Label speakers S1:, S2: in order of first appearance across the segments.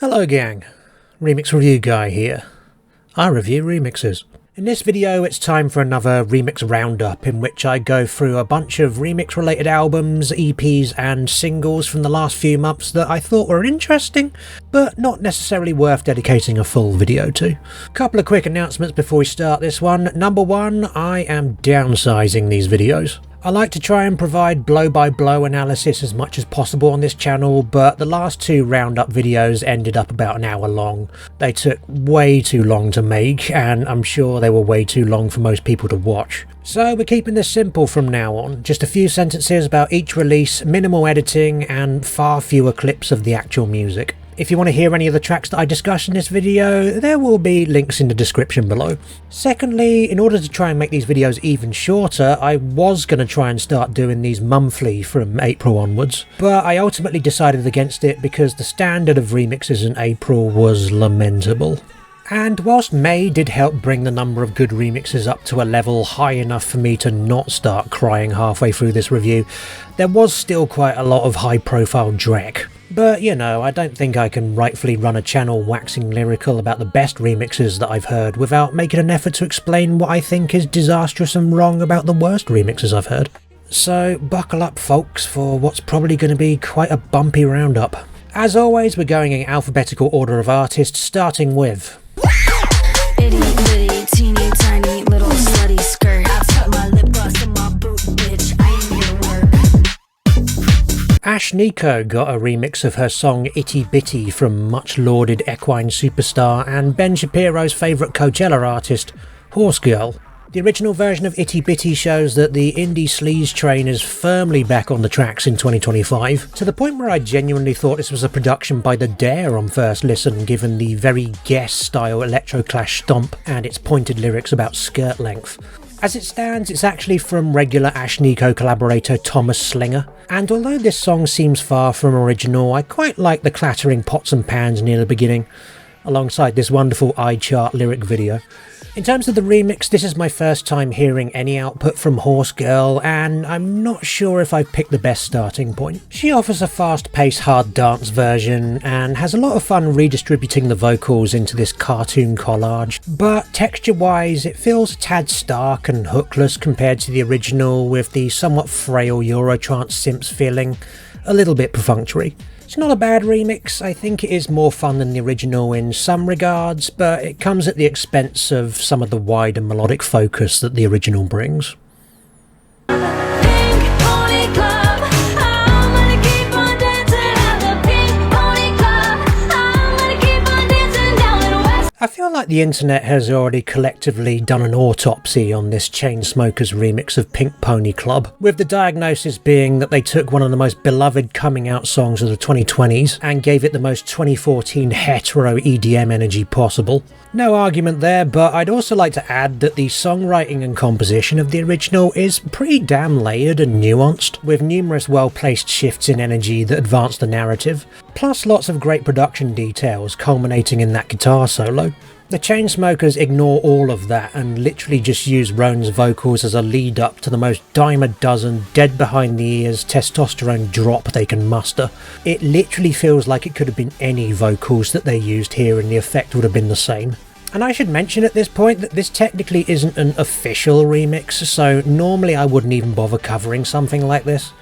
S1: Hello gang, Remix Review Guy here. I review remixes. In this video it's time for another remix roundup in which I go through a bunch of remix related albums, EPs and singles from the last few months that I thought were interesting, but not necessarily worth dedicating a full video to. Couple of quick announcements before we start this one. Number one, I am downsizing these videos. I like to try and provide blow-by-blow analysis as much as possible on this channel, but the last two roundup videos ended up about an hour long. They took way too long to make, and I'm sure they were way too long for most people to watch. So we're keeping this simple from now on, just a few sentences about each release, minimal editing, and far fewer clips of the actual music. If you want to hear any of the tracks that I discuss in this video, there will be links in the description below. Secondly, in order to try and make these videos even shorter, I was going to try and start doing these monthly from April onwards, but I ultimately decided against it because the standard of remixes in April was lamentable. And whilst May did help bring the number of good remixes up to a level high enough for me to not start crying halfway through this review, there was still quite a lot of high profile dreck. But you know, I don't think I can rightfully run a channel waxing lyrical about the best remixes that I've heard without making an effort to explain what I think is disastrous and wrong about the worst remixes I've heard. So buckle up folks for what's probably going to be quite a bumpy roundup. As always, we're going in alphabetical order of artists, starting with
S2: Itty bitty, teeny tiny little slutty skirt. I've got my lip gloss in my boot, bitch. I ain't here to work.
S1: Ashnikko got a remix of her song Itty Bitty from much lauded equine superstar and Ben Shapiro's favourite Coachella artist, horsegiirL. The original version of Itty Bitty shows that the indie sleaze train is firmly back on the tracks in 2025, to the point where I genuinely thought this was a production by the Dare on first listen, given the very Guess-style electroclash stomp and its pointed lyrics about skirt length. As it stands, it's actually from regular Ashnikko collaborator Thomas Slinger, and although this song seems far from original, I quite like the clattering pots and pans near the beginning, alongside this wonderful iChart lyric video. In terms of the remix, this is my first time hearing any output from horsegiirL, and I'm not sure if I've picked the best starting point. She offers a fast-paced hard dance version, and has a lot of fun redistributing the vocals into this cartoon collage, but texture-wise it feels a tad stark and hookless compared to the original, with the somewhat frail Eurotrance synths feeling a little bit perfunctory. It's not a bad remix. I think it is more fun than the original in some regards, but it comes at the expense of some of the wider melodic focus that the original brings. I feel like the internet has already collectively done an autopsy on this Chainsmokers remix of Pink Pony Club, with the diagnosis being that they took one of the most beloved coming out songs of the 2020s and gave it the most 2014 hetero EDM energy possible. No argument there, but I'd also like to add that the songwriting and composition of the original is pretty damn layered and nuanced, with numerous well-placed shifts in energy that advance the narrative, plus lots of great production details culminating in that guitar solo. The Chainsmokers ignore all of that and literally just use Roan's vocals as a lead up to the most dime a dozen, dead behind the ears testosterone drop they can muster. It literally feels like it could have been any vocals that they used here and the effect would have been the same. And I should mention at this point that this technically isn't an official remix, so normally I wouldn't even bother covering something like this.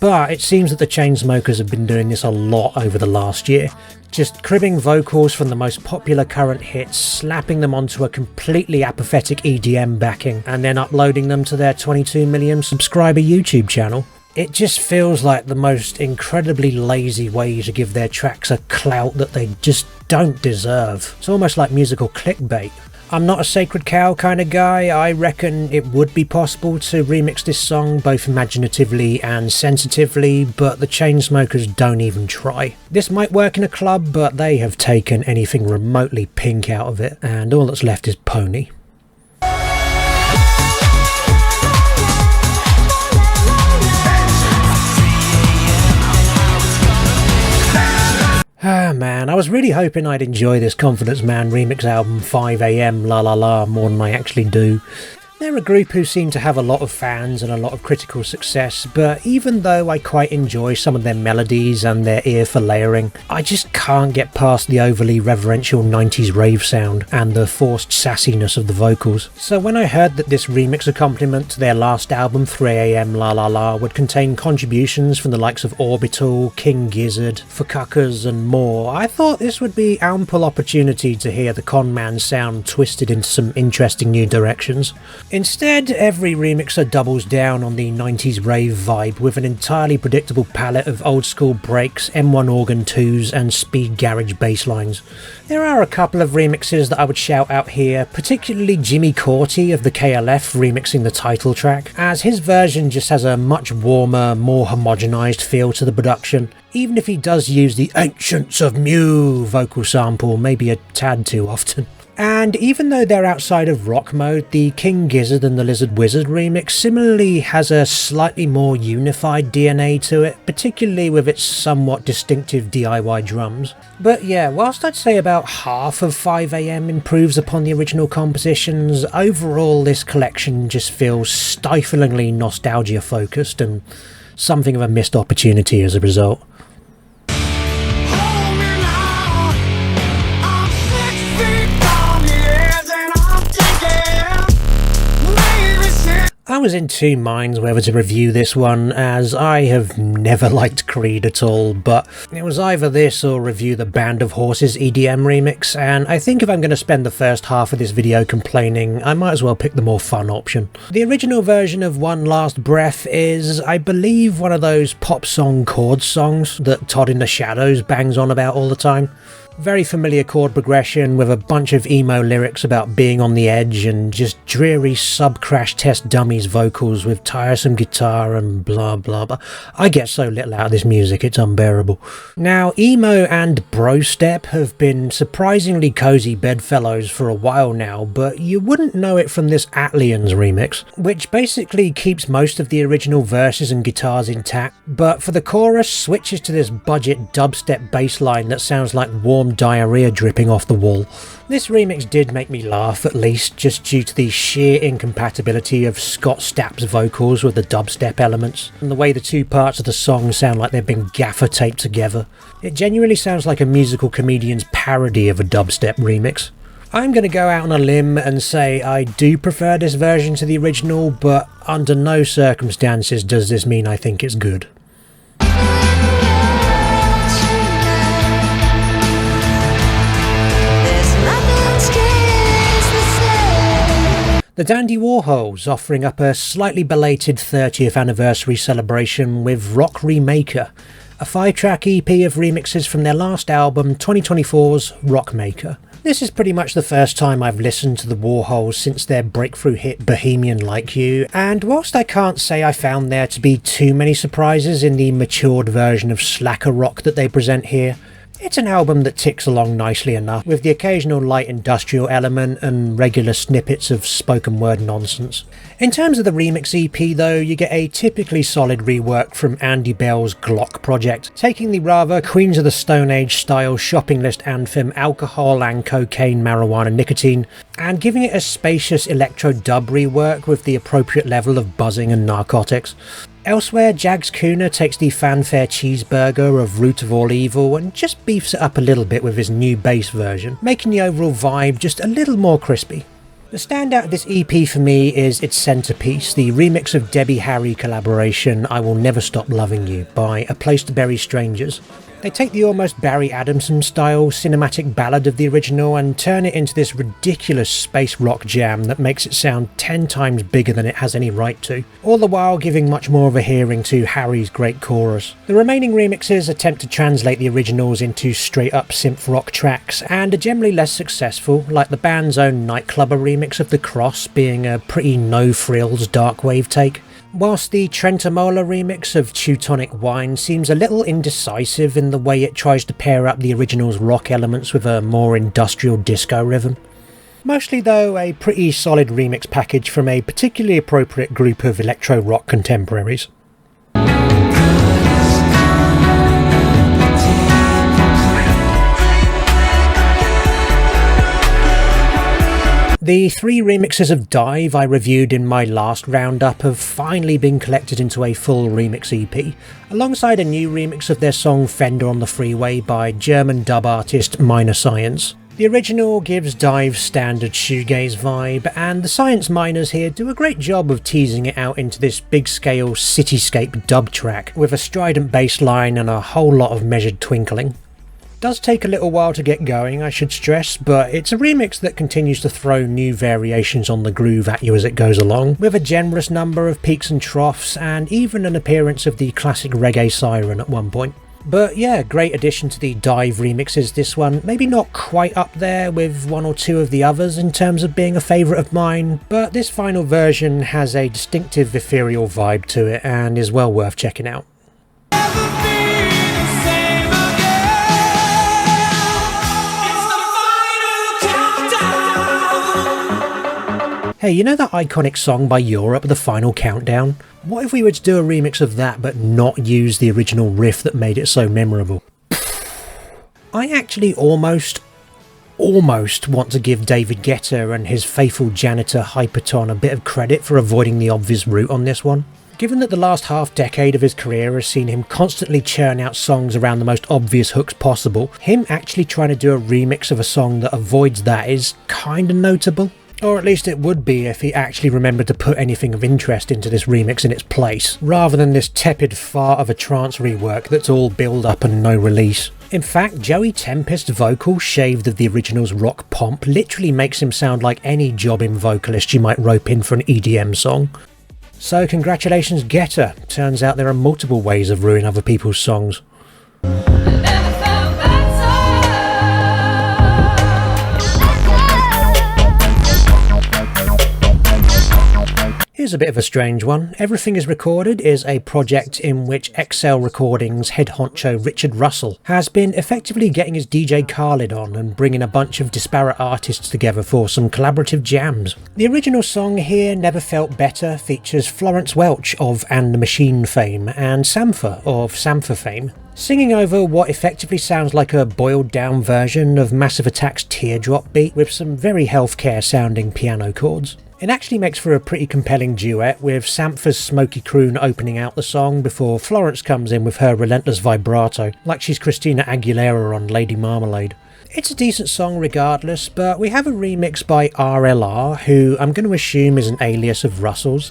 S1: But it seems that the Chainsmokers have been doing this a lot over the last year. Just cribbing vocals from the most popular current hits, slapping them onto a completely apathetic EDM backing, and then uploading them to their 22 million subscriber YouTube channel. It just feels like the most incredibly lazy way to give their tracks a clout that they just don't deserve. It's almost like musical clickbait. I'm not a sacred cow kind of guy. I reckon it would be possible to remix this song both imaginatively and sensitively, but the Chainsmokers don't even try. This might work in a club, but they have taken anything remotely pink out of it, and all that's left is pony. Ah man, I was really hoping I'd enjoy this Confidence Man remix album 5 AM La La La more than I actually do. They're a group who seem to have a lot of fans and a lot of critical success, but even though I quite enjoy some of their melodies and their ear for layering, I just can't get past the overly reverential 90s rave sound and the forced sassiness of the vocals. So when I heard that this remix accompaniment to their last album 3am La La La would contain contributions from the likes of Orbital, King Gizzard, Fukakas and more, I thought this would be ample opportunity to hear the conman sound twisted into some interesting new directions. Instead, every remixer doubles down on the 90s rave vibe with an entirely predictable palette of old school breaks, M1 organ 2s and speed garage bass lines. There are a couple of remixes that I would shout out here, particularly Jimmy Cauty of the KLF remixing the title track, as his version just has a much warmer, more homogenised feel to the production, even if he does use the Ancients of Mu vocal sample maybe a tad too often. And even though they're outside of rock mode, the King Gizzard and the Lizard Wizard remix similarly has a slightly more unified DNA to it, particularly with its somewhat distinctive DIY drums. But yeah, whilst I'd say about half of 5am improves upon the original compositions, overall this collection just feels stiflingly nostalgia focused and something of a missed opportunity as a result. I was in two minds whether to review this one, as I have never liked Creed at all, but it was either this or review the Band of Horses EDM remix, and I think if I'm going to spend the first half of this video complaining, I might as well pick the more fun option. The original version of One Last Breath is, I believe, one of those pop song chord songs that Todd in the Shadows bangs on about all the time. Very familiar chord progression with a bunch of emo lyrics about being on the edge and just dreary sub-crash test dummies vocals with tiresome guitar and blah blah blah. I get so little out of this music, it's unbearable. Now, emo and bro step have been surprisingly cozy bedfellows for a while now, but you wouldn't know it from this ATLiens remix, which basically keeps most of the original verses and guitars intact, but for the chorus switches to this budget dubstep bass line that sounds like warm diarrhea dripping off the wall. This remix did make me laugh, at least, just due to the sheer incompatibility of Scott Stapp's vocals with the dubstep elements, and the way the two parts of the song sound like they've been gaffer taped together. It genuinely sounds like a musical comedian's parody of a dubstep remix. I'm going to go out on a limb and say I do prefer this version to the original, but under no circumstances does this mean I think it's good. The Dandy Warhols offering up a slightly belated 30th anniversary celebration with Rock Remaker, a 5-track EP of remixes from their last album 2024's Rockmaker. This is pretty much the first time I've listened to the Warhols since their breakthrough hit Bohemian Like You, and whilst I can't say I found there to be too many surprises in the matured version of slacker rock that they present here, it's an album that ticks along nicely enough, with the occasional light industrial element and regular snippets of spoken word nonsense. In terms of the remix EP though, you get a typically solid rework from Andy Bell's Glock project, taking the rather Queens of the Stone Age style shopping list anthem Alcohol and Cocaine, Marijuana, Nicotine, and giving it a spacious electro dub rework with the appropriate level of buzzing and narcotics. Elsewhere, Jags Kuna takes the fanfare cheeseburger of Root of All Evil and just beefs it up a little bit with his new bass version, making the overall vibe just a little more crispy. The standout of this EP for me is its centrepiece, the remix of Debbie Harry collaboration I Will Never Stop Loving You by A Place to Bury Strangers. They take the almost Barry Adamson style cinematic ballad of the original and turn it into this ridiculous space rock jam that makes it sound 10 times bigger than it has any right to, all the while giving much more of a hearing to Harry's great chorus. The remaining remixes attempt to translate the originals into straight up synth rock tracks and are generally less successful, like the band's own Nightclubber remix of The Cross being a pretty no frills dark wave take. Whilst the Trentemolo remix of Teutonic Wine seems a little indecisive in the way it tries to pair up the original's rock elements with a more industrial disco rhythm. Mostly though, a pretty solid remix package from a particularly appropriate group of electro rock contemporaries. The 3 remixes of DIIV I reviewed in my last roundup have finally been collected into a full remix EP, alongside a new remix of their song Fender on the Freeway by German dub artist Minor Science. The original gives DIIV's standard shoegaze vibe, and the Science Miners here do a great job of teasing it out into this big-scale cityscape dub track, with a strident bass line and a whole lot of measured twinkling. Does take a little while to get going, I should stress, but it's a remix that continues to throw new variations on the groove at you as it goes along, with a generous number of peaks and troughs, and even an appearance of the classic reggae siren at one point. But yeah, great addition to the DIIV remixes, this one. Maybe not quite up there with one or two of the others in terms of being a favourite of mine, but this final version has a distinctive ethereal vibe to it and is well worth checking out. Hey, you know that iconic song by Europe, The Final Countdown? What if we were to do a remix of that but not use the original riff that made it so memorable? I actually almost want to give David Guetta and his faithful janitor Hypaton a bit of credit for avoiding the obvious route on this one. Given that the last half-decade of his career has seen him constantly churn out songs around the most obvious hooks possible, him actually trying to do a remix of a song that avoids that is kinda notable. Or at least it would be if he actually remembered to put anything of interest into this remix in its place, rather than this tepid fart of a trance rework that's all build-up and no release. In fact, Joey Tempest's vocal, shaved of the original's rock pomp, literally makes him sound like any jobbing vocalist you might rope in for an EDM song. So congratulations Guetta, turns out there are multiple ways of ruining other people's songs. Here's a bit of a strange one. Everything Is Recorded is a project in which XL Recordings head honcho Richard Russell has been effectively getting his DJ Khaled on and bringing a bunch of disparate artists together for some collaborative jams. The original song here, Never Felt Better, features Florence Welch of And the Machine fame and Sampha of Sampha fame, singing over what effectively sounds like a boiled down version of Massive Attack's Teardrop beat with some very healthcare sounding piano chords. It actually makes for a pretty compelling duet, with Sampha's smoky croon opening out the song before Florence comes in with her relentless vibrato, like she's Christina Aguilera on Lady Marmalade. It's a decent song regardless, but we have a remix by RLR, who I'm going to assume is an alias of Russell's,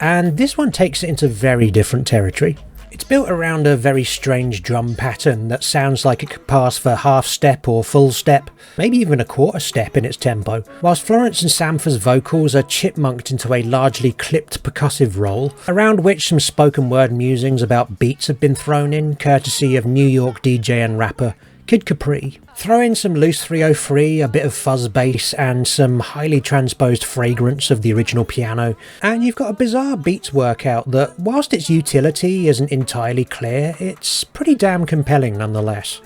S1: and this one takes it into very different territory. It's built around a very strange drum pattern that sounds like it could pass for half step or full step, maybe even a quarter step in its tempo, whilst Florence and Sampha's vocals are chipmunked into a largely clipped percussive roll, around which some spoken word musings about beats have been thrown in, courtesy of New York DJ and rapper Kid Capri. Throw in some loose 303, a bit of fuzz bass and some highly transposed fragrance of the original piano, and you've got a bizarre beats workout that, whilst its utility isn't entirely clear, it's pretty damn compelling nonetheless.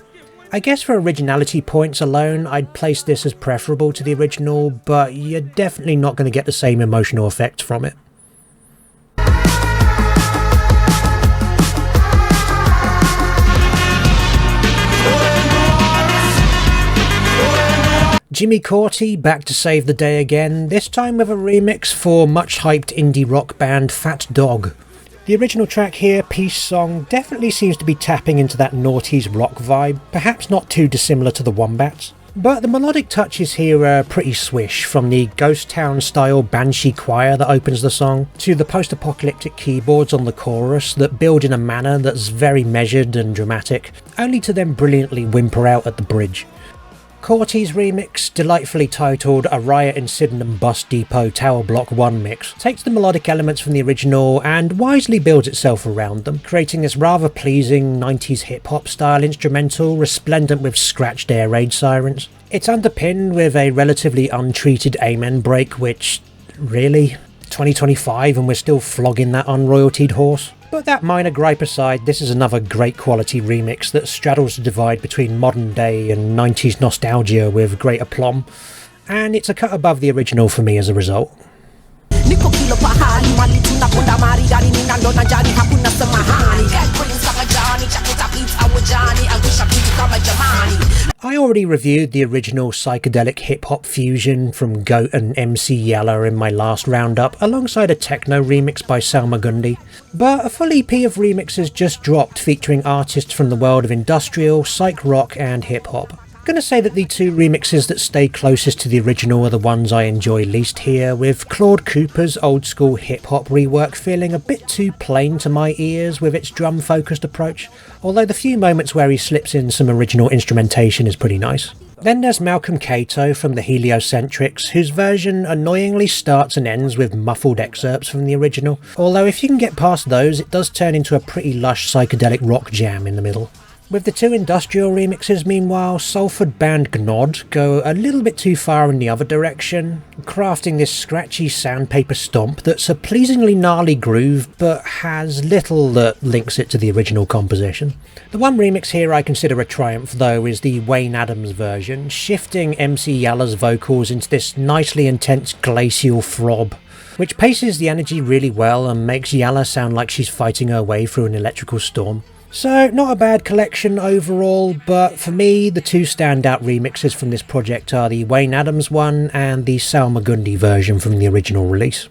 S1: I guess for originality points alone, I'd place this as preferable to the original, but you're definitely not going to get the same emotional effect from it. Jimmy Cauty back to save the day again, this time with a remix for much hyped indie rock band Fat Dog. The original track here, Peace Song, definitely seems to be tapping into that noughties rock vibe, perhaps not too dissimilar to the Wombats. But the melodic touches here are pretty swish, from the ghost town style banshee choir that opens the song, to the post-apocalyptic keyboards on the chorus that build in a manner that's very measured and dramatic, only to then brilliantly whimper out at the bridge. Cauty's remix, delightfully titled A Riot in Sydenham Bus Depot Tower Block 1 Mix, takes the melodic elements from the original and wisely builds itself around them, creating this rather pleasing 90s hip-hop style instrumental resplendent with scratched air raid sirens. It's underpinned with a relatively untreated amen break, which, really? 2025 and we're still flogging that unroyaltied horse? But that minor gripe aside, this is another great quality remix that straddles the divide between modern day and 90s nostalgia with great aplomb, and it's a cut above the original for me as a result. I already reviewed the original psychedelic hip-hop fusion from Goat and MC Yallah in my last roundup, alongside a techno remix by Salma Gundi, but a full EP of remixes just dropped featuring artists from the world of industrial, psych rock and hip-hop. I'm gonna say that the two remixes that stay closest to the original are the ones I enjoy least here, with Claude Cooper's old school hip hop rework feeling a bit too plain to my ears with its drum focused approach, although the few moments where he slips in some original instrumentation is pretty nice. Then there's Malcolm Cato from the Heliocentrics, whose version annoyingly starts and ends with muffled excerpts from the original, although if you can get past those it does turn into a pretty lush psychedelic rock jam in the middle. With the two industrial remixes, meanwhile, Salford band Gnod go a little bit too far in the other direction, crafting this scratchy sandpaper stomp that's a pleasingly gnarly groove but has little that links it to the original composition. The one remix here I consider a triumph though is the Wayne Adams version, shifting MC Yallah's vocals into this nicely intense glacial throb, which paces the energy really well and makes Yallah sound like she's fighting her way through an electrical storm. So, not a bad collection overall, but for me, the two standout remixes from this project are the Wayne Adams one and the Salma Gundi version from the original release.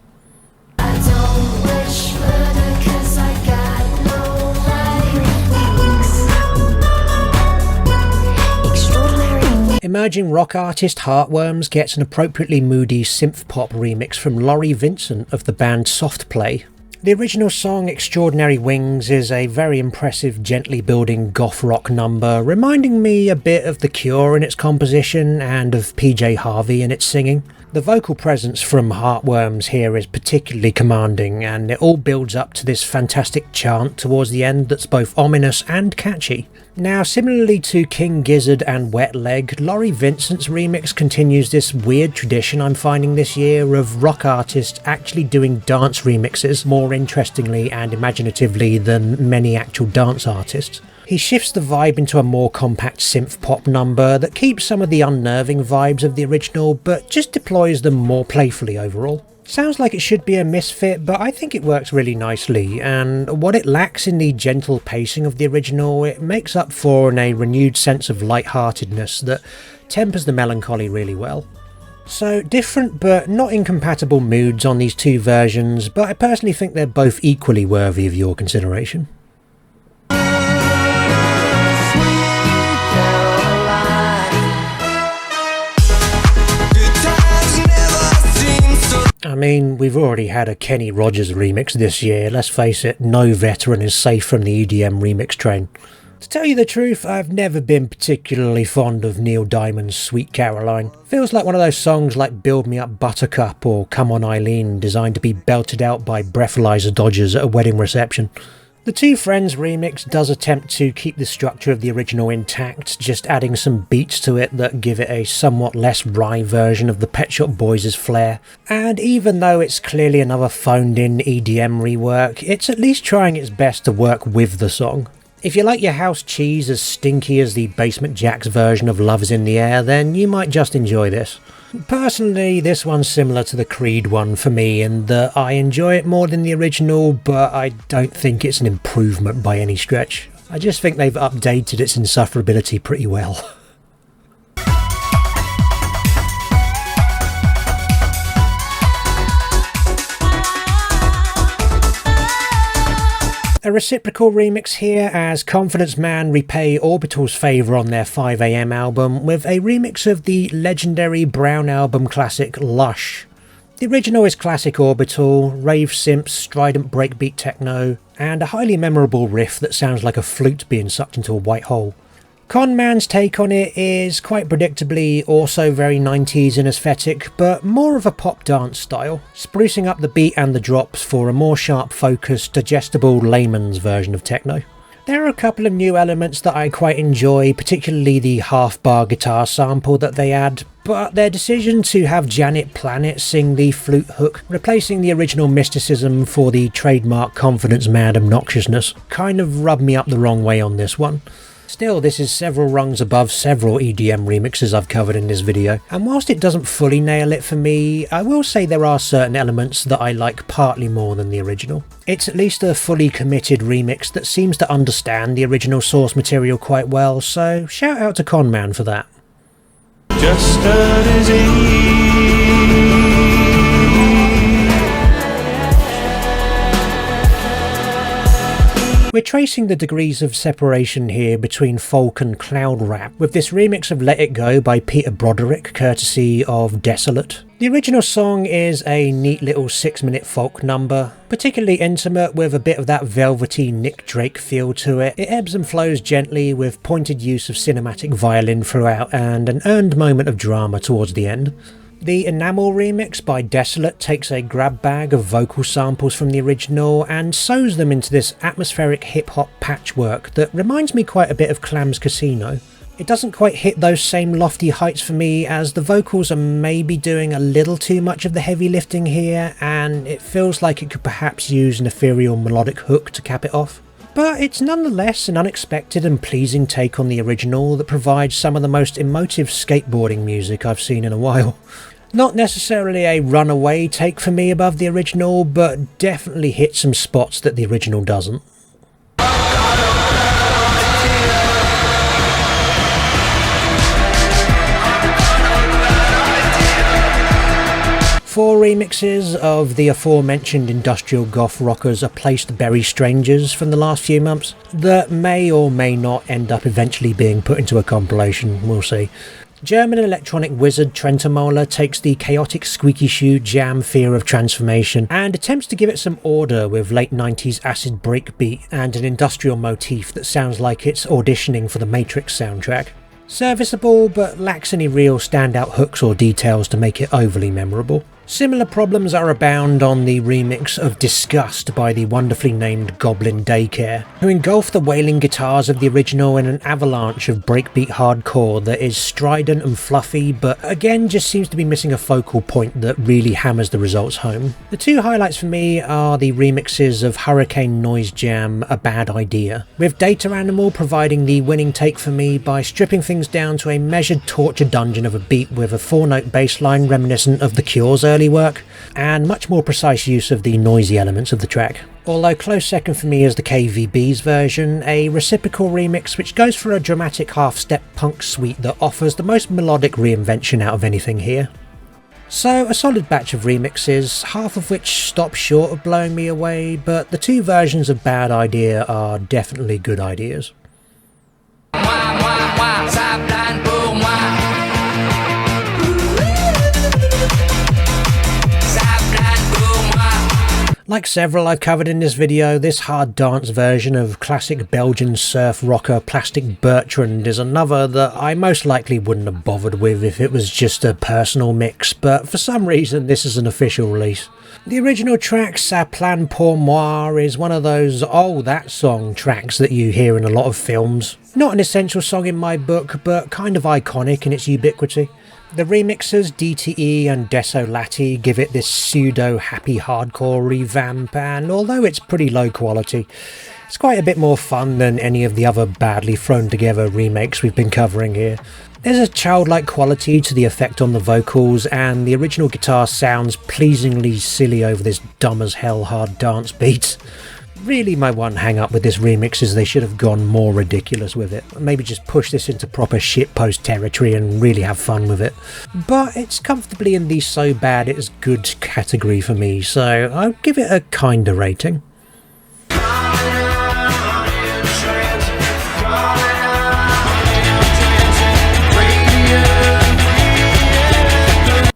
S1: Emerging rock artist Heartworms gets an appropriately moody synth-pop remix from Laurie Vincent of the band Soft Play. The original song Extraordinary Wings is a very impressive, gently building goth rock number, reminding me a bit of The Cure in its composition and of PJ Harvey in its singing. The vocal presence from Heartworms here is particularly commanding, and it all builds up to this fantastic chant towards the end that's both ominous and catchy. Now, similarly to King Gizzard and Wet Leg, Laurie Vincent's remix continues this weird tradition I'm finding this year of rock artists actually doing dance remixes more interestingly and imaginatively than many actual dance artists. He shifts the vibe into a more compact synth pop number that keeps some of the unnerving vibes of the original but just deploys them more playfully overall. Sounds like it should be a misfit, but I think it works really nicely, and what it lacks in the gentle pacing of the original, it makes up for in a renewed sense of lightheartedness that tempers the melancholy really well. So, different but not incompatible moods on these two versions, but I personally think they're both equally worthy of your consideration. I mean, we've already had a Kenny Rogers remix this year, let's face it, no veteran is safe from the EDM remix train. To tell you the truth, I've never been particularly fond of Neil Diamond's Sweet Caroline. Feels like one of those songs like Build Me Up Buttercup or Come On Eileen, designed to be belted out by breathalyzer dodgers at a wedding reception. The Two Friends remix does attempt to keep the structure of the original intact, just adding some beats to it that give it a somewhat less wry version of the Pet Shop Boys' flair. And even though it's clearly another phoned-in EDM rework, it's at least trying its best to work with the song. If you like your house cheese as stinky as the Basement Jaxx version of Love's in the Air, then you might just enjoy this. Personally, this one's similar to the Creed one for me in that I enjoy it more than the original, but I don't think it's an improvement by any stretch. I just think they've updated its insufferability pretty well. A reciprocal remix here as Confidence Man repay Orbital's favour on their 5am album with a remix of the legendary Brown album classic Lush. The original is classic Orbital, rave simps, strident breakbeat techno, and a highly memorable riff that sounds like a flute being sucked into a white hole. Con Man's take on it is quite predictably also very 90s in aesthetic, but more of a pop dance style, sprucing up the beat and the drops for a more sharp focused, digestible layman's version of techno. There are a couple of new elements that I quite enjoy, particularly the half-bar guitar sample that they add, but their decision to have Janet Planet sing the flute hook, replacing the original mysticism for the trademark Confidence Man obnoxiousness, kind of rubbed me up the wrong way on this one. Still, this is several rungs above several EDM remixes I've covered in this video, and whilst it doesn't fully nail it for me, I will say there are certain elements that I like partly more than the original. It's at least a fully committed remix that seems to understand the original source material quite well, so shout out to Conman for that.
S3: Just a disease.
S1: We're tracing the degrees of separation here between folk and cloud rap, with this remix of Let It Go by Peter Broderick, courtesy of Desolent. The original song is a neat little 6-minute folk number, particularly intimate with a bit of that velvety Nick Drake feel to it. It ebbs and flows gently with pointed use of cinematic violin throughout and an earned moment of drama towards the end. The Enamel remix by Desolent takes a grab bag of vocal samples from the original and sews them into this atmospheric hip-hop patchwork that reminds me quite a bit of Clam's Casino. It doesn't quite hit those same lofty heights for me, as the vocals are maybe doing a little too much of the heavy lifting here, and it feels like it could perhaps use an ethereal melodic hook to cap it off. But it's nonetheless an unexpected and pleasing take on the original that provides some of the most emotive skateboarding music I've seen in a while. Not necessarily a runaway take for me above the original, but definitely hits some spots that the original doesn't. 4 remixes of the aforementioned industrial goth rockers are placed bury strangers from the last few months that may or may not end up eventually being put into a compilation, we'll see. German electronic wizard Trentemöller takes the chaotic squeaky shoe jam Fear of Transformation and attempts to give it some order with late 90s acid breakbeat and an industrial motif that sounds like it's auditioning for the Matrix soundtrack. Serviceable, but lacks any real standout hooks or details to make it overly memorable. Similar problems are abound on the remix of Disgust by the wonderfully named Goblin Daycare, who engulf the wailing guitars of the original in an avalanche of breakbeat hardcore that is strident and fluffy, but again just seems to be missing a focal point that really hammers the results home. The 2 highlights for me are the remixes of Hurricane Noise Jam, A Bad Idea, with Data Animal providing the winning take for me by stripping things down to a measured torture dungeon of a beat with a 4-note bass line reminiscent of The Cure's early work, and much more precise use of the noisy elements of the track. Although close second for me is the KVB's version, a reciprocal remix which goes for a dramatic half-step punk suite that offers the most melodic reinvention out of anything here. So a solid batch of remixes, half of which stop short of blowing me away, but the 2 versions of Bad Idea are definitely good ideas. Like several I've covered in this video, this hard dance version of classic Belgian surf rocker Plastic Bertrand is another that I most likely wouldn't have bothered with if it was just a personal mix, but for some reason this is an official release. The original track, Ça Plane Pour Moi, is one of those "oh that song" tracks that you hear in a lot of films. Not an essential song in my book, but kind of iconic in its ubiquity. The remixers D.T.E and Deso Latee give it this pseudo-happy hardcore revamp, and although it's pretty low quality, it's quite a bit more fun than any of the other badly thrown together remakes we've been covering here. There's a childlike quality to the effect on the vocals, and the original guitar sounds pleasingly silly over this dumb as hell hard dance beat. Really, my one hang up with this remix is they should have gone more ridiculous with it. Maybe just push this into proper shitpost territory and really have fun with it. But it's comfortably in the so bad it's good category for me, so I'll give it a kinda rating.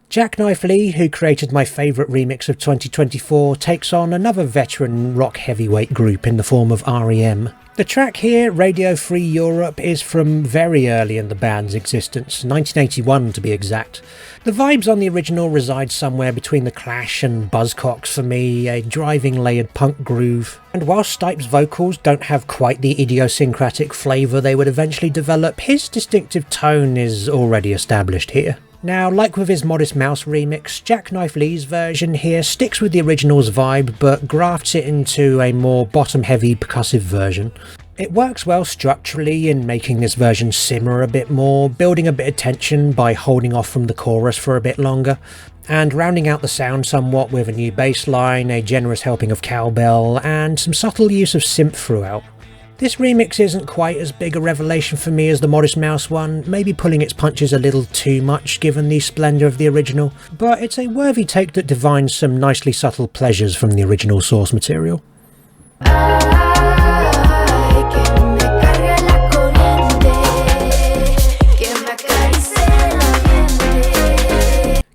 S1: Jacknife Lee, who created my favourite remix of 2024, takes on another veteran rock heavyweight group in the form of R.E.M. The track here, Radio Free Europe, is from very early in the band's existence, 1981 to be exact. The vibes on the original reside somewhere between The Clash and Buzzcocks for me, a driving layered punk groove. And while Stipe's vocals don't have quite the idiosyncratic flavour they would eventually develop, his distinctive tone is already established here. Now, like with his Modest Mouse remix, Jacknife Lee's version here sticks with the original's vibe but grafts it into a more bottom-heavy percussive version. It works well structurally in making this version simmer a bit more, building a bit of tension by holding off from the chorus for a bit longer, and rounding out the sound somewhat with a new bass line, a generous helping of cowbell, and some subtle use of synth throughout. This remix isn't quite as big a revelation for me as the Modest Mouse one, maybe pulling its punches a little too much given the splendour of the original, but it's a worthy take that divines some nicely subtle pleasures from the original source material.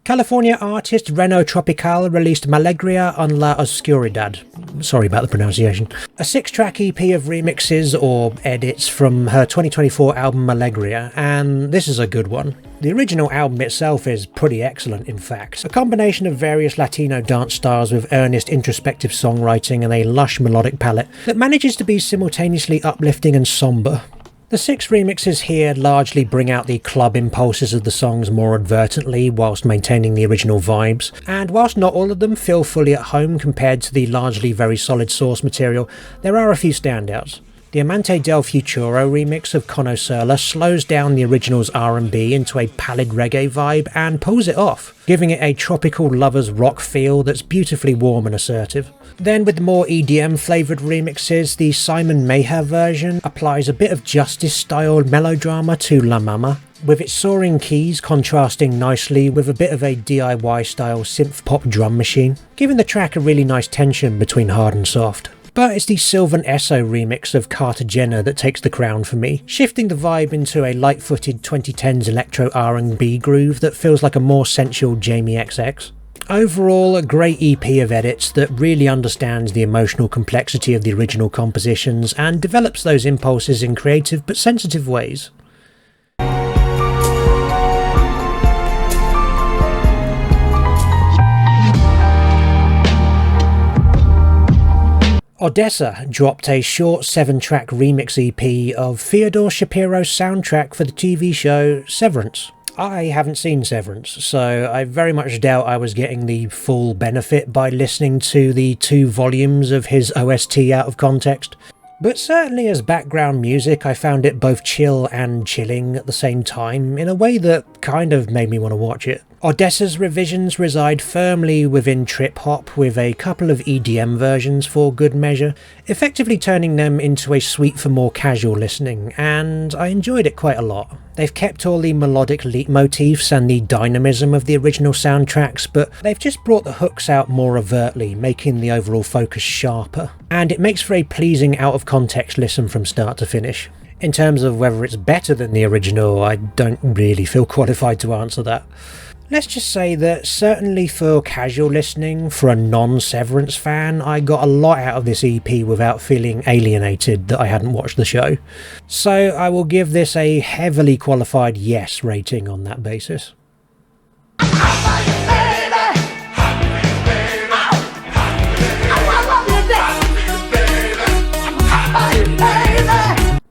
S1: California artist Reyna Tropical released Malegria on La Oscuridad. Sorry about the pronunciation. A 6-track EP of remixes or edits from her 2024 album Malegria, and this is a good one. The original album itself is pretty excellent, in fact. A combination of various Latino dance styles with earnest introspective songwriting and a lush melodic palette that manages to be simultaneously uplifting and sombre. The 6 remixes here largely bring out the club impulses of the songs more advertently whilst maintaining the original vibes, and whilst not all of them feel fully at home compared to the largely very solid source material, there are a few standouts. The Amante del Futuro remix of Connoisseur slows down the original's R&B into a pallid reggae vibe and pulls it off, giving it a tropical lovers rock feel that's beautifully warm and assertive. Then with the more EDM flavoured remixes, the Simon Mayher version applies a bit of Justice-style melodrama to La Mama, with its soaring keys contrasting nicely with a bit of a DIY-style synth-pop drum machine, giving the track a really nice tension between hard and soft. But it's the Sylvan Esso remix of Cartagena that takes the crown for me, shifting the vibe into a light-footed 2010s electro R&B groove that feels like a more sensual Jamie XX. Overall, a great EP of edits that really understands the emotional complexity of the original compositions and develops those impulses in creative but sensitive ways. Odesza dropped a short 7-track remix EP of Theodore Shapiro's soundtrack for the TV show Severance. I haven't seen Severance, so I very much doubt I was getting the full benefit by listening to the 2 volumes of his OST out of context. But certainly as background music, I found it both chill and chilling at the same time, in a way that kind of made me want to watch it. Odesza's revisions reside firmly within trip-hop, with a couple of EDM versions for good measure, effectively turning them into a suite for more casual listening, and I enjoyed it quite a lot. They've kept all the melodic leitmotifs and the dynamism of the original soundtracks, but they've just brought the hooks out more overtly, making the overall focus sharper, and it makes for a pleasing out-of-context listen from start to finish. In terms of whether it's better than the original, I don't really feel qualified to answer that. Let's just say that certainly for casual listening, for a non-Severance fan, I got a lot out of this EP without feeling alienated that I hadn't watched the show. So I will give this a heavily qualified yes rating on that basis.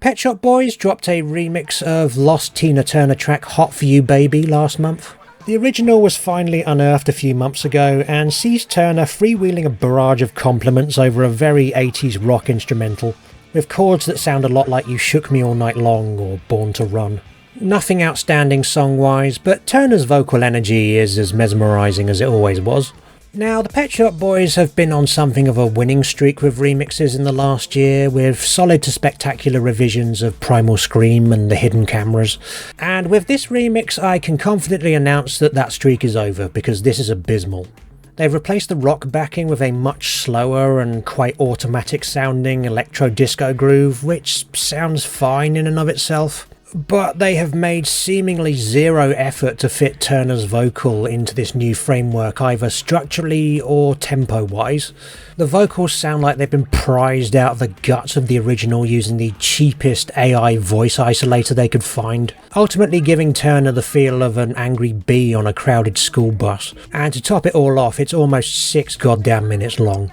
S1: Pet Shop Boys dropped a remix of Lost Tina Turner track Hot For You Baby last month. The original was finally unearthed a few months ago and sees Turner freewheeling a barrage of compliments over a very 80s rock instrumental, with chords that sound a lot like You Shook Me All Night Long or Born to Run. Nothing outstanding song-wise, but Turner's vocal energy is as mesmerising as it always was. Now, the Pet Shop Boys have been on something of a winning streak with remixes in the last year, with solid to spectacular revisions of Primal Scream and The Hidden Cameras. And with this remix, I can confidently announce that that streak is over, because this is abysmal. They've replaced the rock backing with a much slower and quite automatic sounding electro-disco groove, which sounds fine in and of itself. But they have made seemingly zero effort to fit Turner's vocal into this new framework, either structurally or tempo-wise. The vocals sound like they've been prized out of the guts of the original using the cheapest AI voice isolator they could find, ultimately giving Turner the feel of an angry bee on a crowded school bus. And to top it all off, it's almost 6 goddamn minutes long.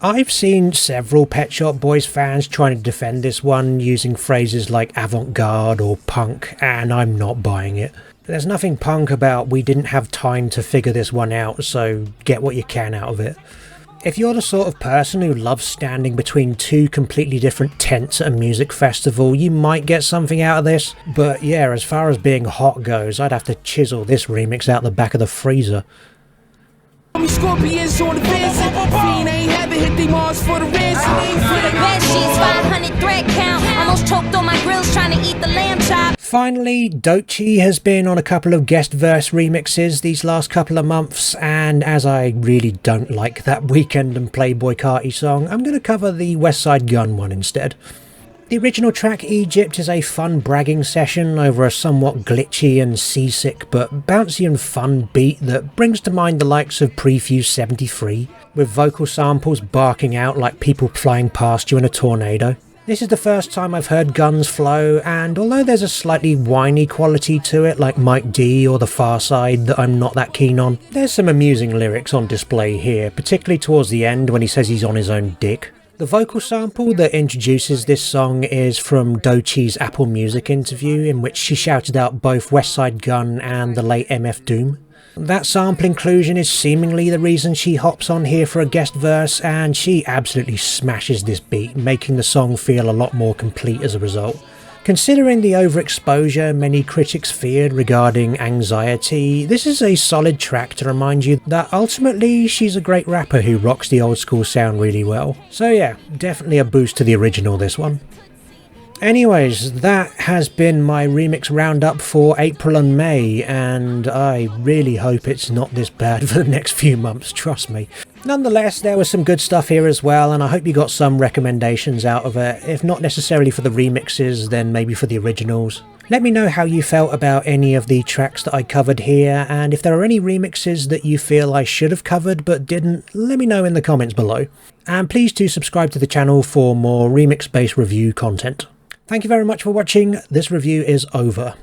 S1: I've seen several Pet Shop Boys fans trying to defend this one using phrases like avant-garde or punk, and I'm not buying it. There's nothing punk about we didn't have time to figure this one out, so get what you can out of it. If you're the sort of person who loves standing between two completely different tents at a music festival, you might get something out of this. But yeah, as far as being hot goes, I'd have to chisel this remix out the back of the freezer.
S4: Scorpions on the Vincent. Fiend ain't haven't hit the Mars for the ransom.
S2: For the bed sheets, 500 thread count. Almost choked on my grills trying to eat the lamb chop.
S1: Finally, D.T.E has been on a couple of guest verse remixes these last couple of months, and as I really don't like that Weekend and Playboy Cauty song, I'm going to cover the Westside Gunn one instead. The original track, Egypt, is a fun bragging session over a somewhat glitchy and seasick but bouncy and fun beat that brings to mind the likes of Prefuse 73, with vocal samples barking out like people flying past you in a tornado. This is the first time I've heard Gunn's flow, and although there's a slightly whiny quality to it like Mike D or The Far Side that I'm not that keen on, there's some amusing lyrics on display here, particularly towards the end when he says he's on his own dick. The vocal sample that introduces this song is from D.T.E's Apple Music interview, in which she shouted out both Westside Gunn and the late MF Doom. That sample inclusion is seemingly the reason she hops on here for a guest verse, and she absolutely smashes this beat, making the song feel a lot more complete as a result. Considering the overexposure many critics feared regarding anxiety, this is a solid track to remind you that ultimately she's a great rapper who rocks the old school sound really well. So yeah, definitely a boost to the original, this one. Anyways, that has been my remix roundup for April and May, and I really hope it's not this bad for the next few months, trust me. Nonetheless, there was some good stuff here as well, and I hope you got some recommendations out of it, if not necessarily for the remixes, then maybe for the originals. Let me know how you felt about any of the tracks that I covered here, and if there are any remixes that you feel I should have covered but didn't, let me know in the comments below. And please do subscribe to the channel for more remix-based review content. Thank you very much for watching. This review is over.